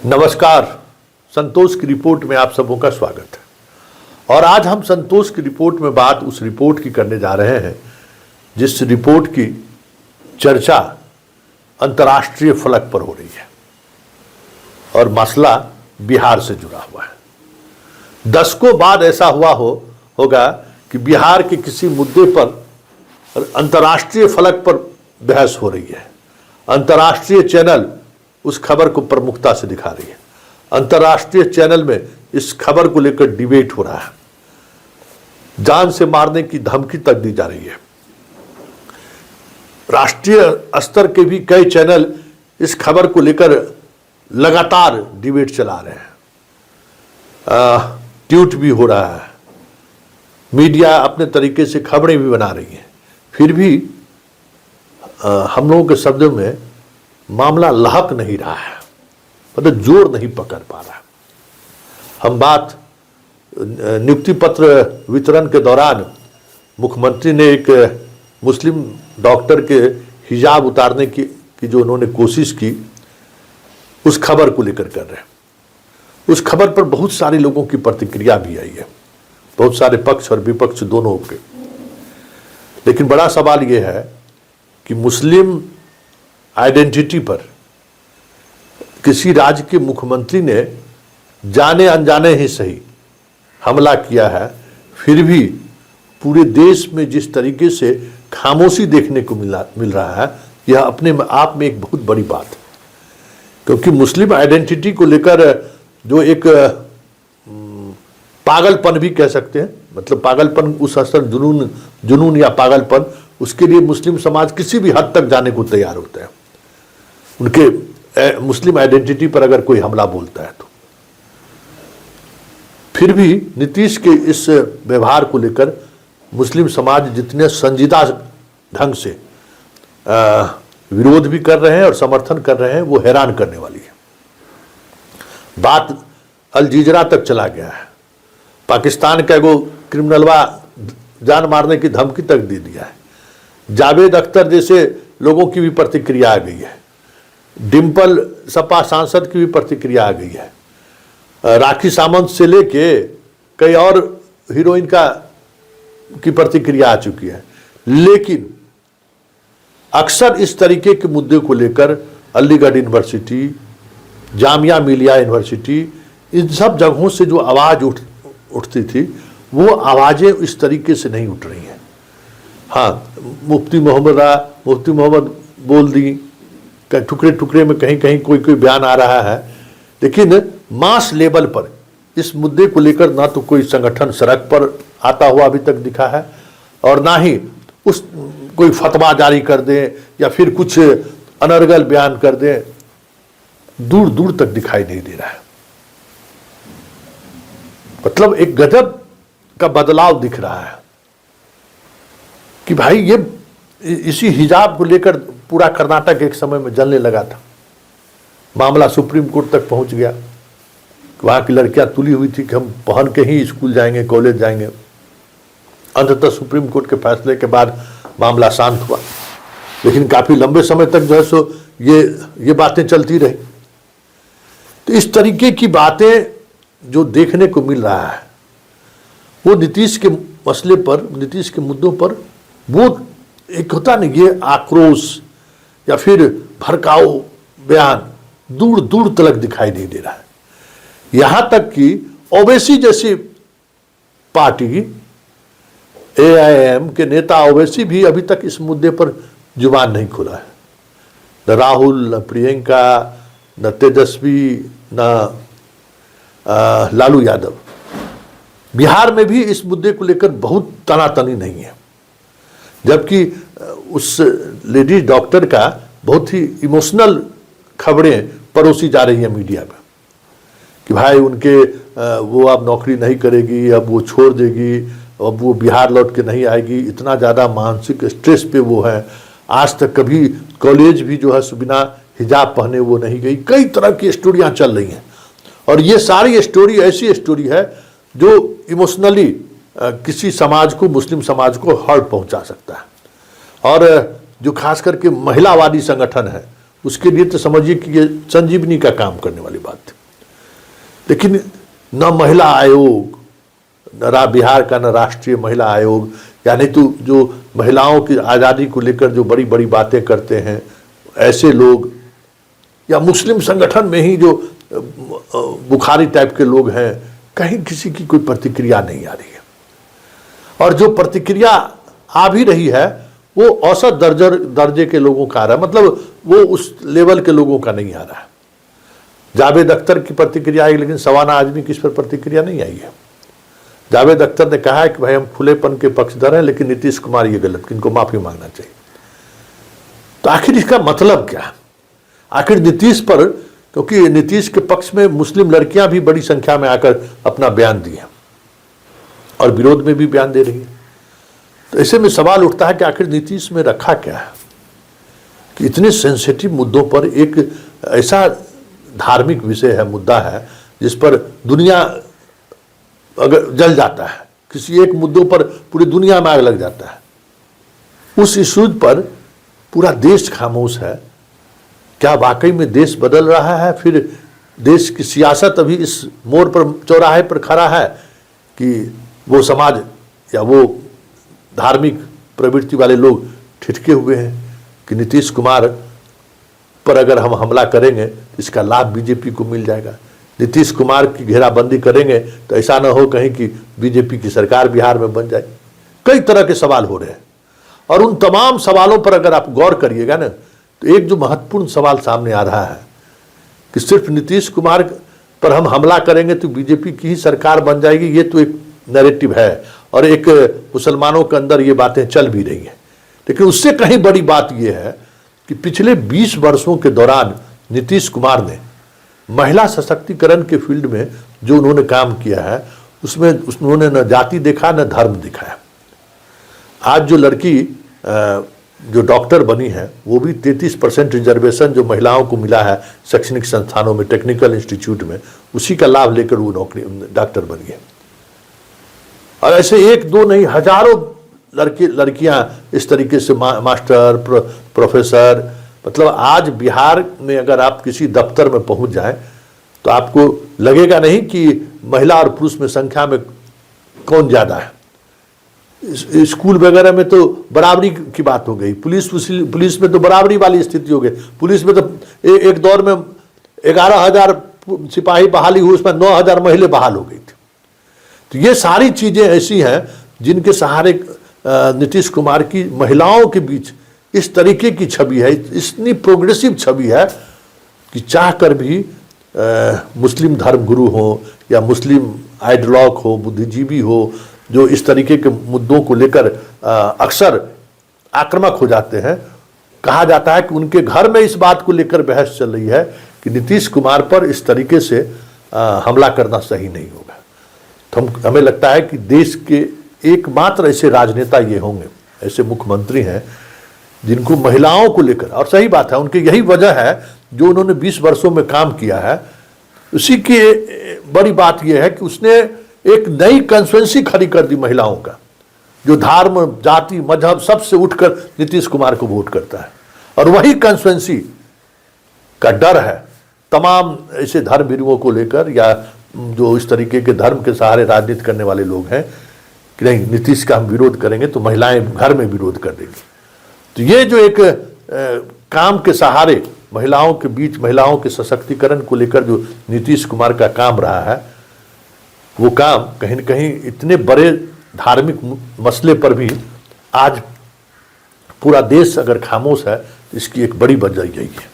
नमस्कार। संतोष की रिपोर्ट में आप सबों का स्वागत है। और आज हम संतोष की रिपोर्ट में बात उस रिपोर्ट की करने जा रहे हैं जिस रिपोर्ट की चर्चा अंतर्राष्ट्रीय फलक पर हो रही है और मसला बिहार से जुड़ा हुआ है। दशकों बाद ऐसा होगा कि बिहार के किसी मुद्दे पर अंतर्राष्ट्रीय फलक पर बहस हो रही है। अंतर्राष्ट्रीय चैनल उस खबर को प्रमुखता से दिखा रही है। अंतर्राष्ट्रीय चैनल में इस खबर को लेकर डिबेट हो रहा है। जान से मारने की धमकी तक दी जा रही है। राष्ट्रीय स्तर के भी कई चैनल इस खबर को लेकर लगातार डिबेट चला रहे हैं। ट्वीट भी हो रहा है। मीडिया अपने तरीके से खबरें भी बना रही है। फिर भी हम लोगों के शब्दों में मामला लहक नहीं रहा है, मतलब जोर नहीं पकड़ पा रहा। हम बात नियुक्ति पत्र वितरण के दौरान मुख्यमंत्री ने एक मुस्लिम डॉक्टर के हिजाब उतारने की जो उन्होंने कोशिश की, उस खबर को लेकर कर रहे हैं। उस खबर पर बहुत सारे लोगों की प्रतिक्रिया भी आई है, बहुत सारे पक्ष और विपक्ष दोनों के। लेकिन बड़ा सवाल यह है कि मुस्लिम आइडेंटिटी पर किसी राज्य के मुख्यमंत्री ने जाने अनजाने ही सही हमला किया है, फिर भी पूरे देश में जिस तरीके से खामोशी देखने को मिल रहा है, यह अपने आप में एक बहुत बड़ी बात है। क्योंकि मुस्लिम आइडेंटिटी को लेकर जो एक पागलपन भी कह सकते हैं, मतलब पागलपन उस असर जुनून या पागलपन, उसके लिए मुस्लिम समाज किसी भी हद तक जाने को तैयार होता है उनके मुस्लिम आइडेंटिटी पर अगर कोई हमला बोलता है तो। फिर भी नीतीश के इस व्यवहार को लेकर मुस्लिम समाज जितने संजीदा ढंग से विरोध भी कर रहे हैं और समर्थन कर रहे हैं, वो हैरान करने वाली है। बात अल जजीरा तक चला गया है। पाकिस्तान का एगो क्रिमिनलवा जान मारने की धमकी तक दे दिया है। जावेद अख्तर जैसे लोगों की भी प्रतिक्रिया आ गई है। डिम्पल सपा सांसद की भी प्रतिक्रिया आ गई है। राखी सावंत से लेके कई और हीरोइन की प्रतिक्रिया आ चुकी है। लेकिन अक्सर इस तरीके के मुद्दे को लेकर अलीगढ़ यूनिवर्सिटी, जामिया मिलिया यूनिवर्सिटी, इन सब जगहों से जो आवाज़ उठती थी, वो आवाज़ें इस तरीके से नहीं उठ रही हैं। हाँ, मुफ्ती मोहम्मद बोल दी, टुकड़े टुकड़े में कहीं कहीं कोई बयान आ रहा है, लेकिन मास लेवल पर इस मुद्दे को लेकर ना तो कोई संगठन सड़क पर आता हुआ अभी तक दिखा है और ना ही उस कोई फतवा जारी कर दे या फिर कुछ अनर्गल बयान कर दे, दूर दूर तक दिखाई नहीं दे रहा है। मतलब एक गजब का बदलाव दिख रहा है कि भाई ये इसी हिजाब को लेकर पूरा कर्नाटक एक समय में जलने लगा था। मामला सुप्रीम कोर्ट तक पहुंच गया। वहां की लड़कियां तुली हुई थी कि हम पहन के ही स्कूल जाएंगे, कॉलेज जाएंगे। अंततः सुप्रीम कोर्ट के फैसले के बाद मामला शांत हुआ, लेकिन काफी लंबे समय तक जो है सो ये बातें चलती रही। तो इस तरीके की बातें जो देखने को मिल रहा है, वो नीतीश के मसले पर, नीतीश के मुद्दों पर, वो एक होता नहीं, ये आक्रोश या फिर भड़काऊ बयान दूर दूर तक दिखाई नहीं दे रहा है। यहां तक कि ओवैसी जैसी पार्टी, AIM के नेता ओवैसी भी अभी तक इस मुद्दे पर जुबान नहीं खोला है। न राहुल, न प्रियंका, न तेजस्वी, न लालू यादव। बिहार में भी इस मुद्दे को लेकर बहुत तनातनी नहीं है, जबकि उस लेडी डॉक्टर का बहुत ही इमोशनल खबरें परोसी जा रही हैं मीडिया में कि भाई उनके वो अब नौकरी नहीं करेगी, अब वो छोड़ देगी, अब वो बिहार लौट के नहीं आएगी, इतना ज़्यादा मानसिक स्ट्रेस पे वो है। आज तक कभी कॉलेज भी जो है बिना हिजाब पहने वो नहीं गई। कई तरह की स्टोरियाँ चल रही हैं और ये सारी स्टोरी ऐसी स्टोरी है जो इमोशनली किसी समाज को, मुस्लिम समाज को हर्ट पहुंचा सकता है। और जो खास करके महिलावादी संगठन है उसके लिए तो समझिए कि ये संजीवनी का काम करने वाली बात थी। लेकिन न महिला आयोग, न बिहार का, न राष्ट्रीय महिला आयोग, यानी तो जो महिलाओं की आज़ादी को लेकर जो बड़ी बड़ी बातें करते हैं ऐसे लोग, या मुस्लिम संगठन में ही जो बुखारी टाइप के लोग हैं, कहीं किसी की कोई प्रतिक्रिया नहीं आ रही है। और जो प्रतिक्रिया आ भी रही है वो औसत दर्जे के लोगों का आ रहा है, मतलब वो उस लेवल के लोगों का नहीं आ रहा है। जावेद अख्तर की प्रतिक्रिया आई, लेकिन सवाना आजमी की इस पर प्रतिक्रिया नहीं आई है। जावेद अख्तर ने कहा है कि भाई हम खुलेपन के पक्षधर हैं, लेकिन नीतीश कुमार ये गलत, कि इनको माफी मांगना चाहिए। तो आखिर इसका मतलब क्या है? आखिर नीतीश पर, क्योंकि नीतीश के पक्ष में मुस्लिम लड़कियां भी बड़ी संख्या में आकर अपना बयान दिए और विरोध में भी बयान दे रही है। तो ऐसे में सवाल उठता है कि आखिर नीतीश में रखा क्या है कि इतने सेंसिटिव मुद्दों पर, एक ऐसा धार्मिक विषय है, मुद्दा है जिस पर दुनिया अगर जल जाता है, किसी एक मुद्दों पर पूरी दुनिया में आग लग जाता है, उस इशूज पर पूरा देश खामोश है। क्या वाकई में देश बदल रहा है? फिर देश की सियासत अभी इस मोड़ पर, चौराहे पर खड़ा है कि वो समाज या वो धार्मिक प्रवृत्ति वाले लोग ठिठके हुए हैं कि नीतीश कुमार पर अगर हम हमला करेंगे इसका लाभ बीजेपी को मिल जाएगा, नीतीश कुमार की घेराबंदी करेंगे तो ऐसा ना हो कहीं कि बीजेपी की सरकार बिहार में बन जाए। कई तरह के सवाल हो रहे हैं और उन तमाम सवालों पर अगर आप गौर करिएगा ना, तो एक जो महत्वपूर्ण सवाल सामने आ रहा है कि सिर्फ नीतीश कुमार पर हम हमला करेंगे तो बीजेपी की ही सरकार बन जाएगी, ये तो एक नैरेटिव है और एक मुसलमानों के अंदर ये बातें चल भी रही हैं। लेकिन उससे कहीं बड़ी बात यह है कि पिछले 20 वर्षों के दौरान नीतीश कुमार ने महिला सशक्तिकरण के फील्ड में जो उन्होंने काम किया है, उसमें उन्होंने न जाति देखा न धर्म दिखाया। आज जो लड़की जो डॉक्टर बनी है वो भी 33% रिजर्वेशन जो महिलाओं को मिला है शैक्षणिक संस्थानों में, टेक्निकल इंस्टीट्यूट में, उसी का लाभ लेकर वो नौकरी डॉक्टर बन गए। और ऐसे एक दो नहीं, हजारों लड़कियां इस तरीके से मास्टर, प्रोफेसर, मतलब आज बिहार में अगर आप किसी दफ्तर में पहुंच जाएं तो आपको लगेगा नहीं कि महिला और पुरुष में संख्या में कौन ज्यादा है। स्कूल वगैरह में तो बराबरी की बात हो गई, पुलिस में तो बराबरी वाली स्थिति हो गई। पुलिस में तो एक दौर में 11,000 सिपाही बहाली हुई, उसमें 9,000 महिलाएं बहाल हो गई थी। तो ये सारी चीजें ऐसी हैं जिनके सहारे नीतीश कुमार की महिलाओं के बीच इस तरीके की छवि है, इतनी प्रोग्रेसिव छवि है कि चाहकर भी मुस्लिम धर्मगुरु हो या मुस्लिम आइडियोलॉग हो, बुद्धिजीवी हो, जो इस तरीके के मुद्दों को लेकर अक्सर आक्रामक हो जाते हैं। कहा जाता है कि उनके घर में इस बात को लेकर बहस चल रही है कि नीतीश कुमार पर इस तरीके से हमला करना सही नहीं होगा। तो हमें लगता है कि देश के एकमात्र ऐसे राजनेता ये होंगे, ऐसे मुख्यमंत्री हैं जिनको महिलाओं को लेकर, और सही बात है उनकी यही वजह है जो उन्होंने 20 वर्षों में काम किया है, उसी की बड़ी बात यह है कि उसने एक नई कंस्टिट्यूएंसी खड़ी कर दी महिलाओं का, जो धर्म, जाति, मजहब सबसे उठकर नीतीश कुमार को वोट करता है। और वही कंस्टिट्यूएंसी का डर है तमाम ऐसे धर्मवीरों को लेकर या जो इस तरीके के धर्म के सहारे राजनीति करने वाले लोग हैं कि नहीं, नीतीश का हम विरोध करेंगे तो महिलाएं घर में विरोध कर देंगी। तो ये जो एक काम के सहारे महिलाओं के बीच, महिलाओं के सशक्तिकरण को लेकर जो नीतीश कुमार का काम रहा है, वो काम कहीं न कहीं इतने बड़े धार्मिक मसले पर भी आज पूरा देश अगर खामोश है, तो इसकी एक बड़ी वजह यही है।